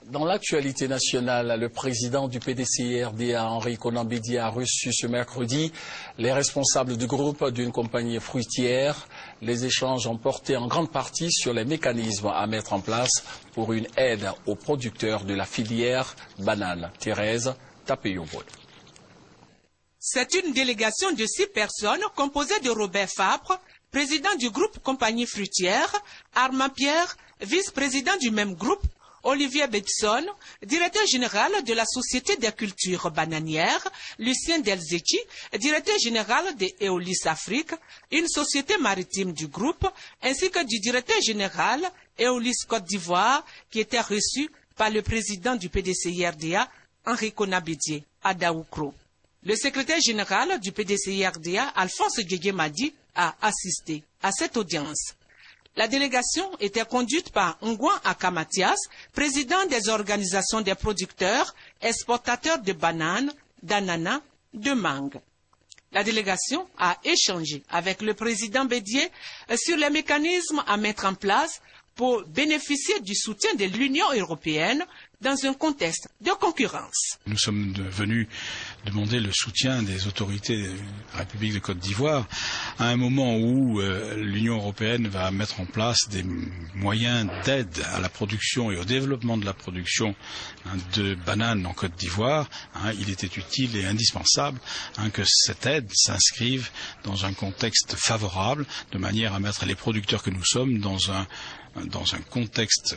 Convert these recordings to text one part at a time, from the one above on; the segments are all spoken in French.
Dans l'actualité nationale, le président du PDCI-RDA, Henri Konan Bédié, a reçu ce mercredi les responsables du groupe d'une compagnie fruitière. Les échanges ont porté en grande partie sur les mécanismes à mettre en place pour une aide aux producteurs de la filière banane. Thérèse Tapeyobol. C'est une délégation de 6 personnes composée de Robert Fabre, président du groupe Compagnie fruitière, Armand Pierre, vice-président du même groupe, Olivier Betson, directeur général de la Société des cultures bananières, Lucien Delzetti, directeur général de Eolis Afrique, une société maritime du groupe, ainsi que du directeur général Eolis Côte d'Ivoire, qui était reçu par le président du PDCI-RDA, Henri Konan Bédié, à Daoukro. Le secrétaire général du PDCI-RDA, Alphonse Guégué Madi, a assisté à cette audience. La délégation était conduite par Ngouan Akamatias, président des organisations des producteurs, exportateurs de bananes, d'ananas, de mangue. La délégation a échangé avec le président Bédié sur les mécanismes à mettre en place pour bénéficier du soutien de l'Union européenne dans un contexte de concurrence. Nous sommes venus demander le soutien des autorités de la République de Côte d'Ivoire à un moment où l'Union européenne va mettre en place des moyens d'aide à la production et au développement de la production de bananes en Côte d'Ivoire. Il était utile et indispensable que cette aide s'inscrive dans un contexte favorable, de manière à mettre les producteurs que nous sommes dans un contexte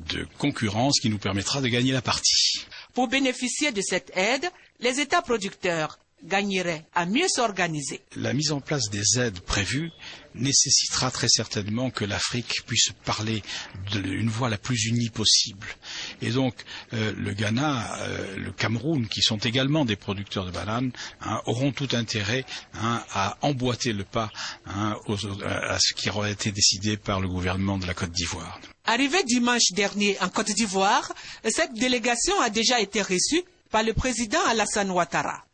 de concurrence qui nous permettra de gagner la partie. Pour bénéficier de cette aide, les États producteurs gagneraient à mieux s'organiser. La mise en place des aides prévues nécessitera très certainement que l'Afrique puisse parler d'une voix la plus unie possible. Et donc le Ghana, le Cameroun, qui sont également des producteurs de bananes, auront tout intérêt à emboîter le pas à ce qui aura été décidé par le gouvernement de la Côte d'Ivoire. Arrivée dimanche dernier en Côte d'Ivoire, cette délégation a déjà été reçue par le président Alassane Ouattara.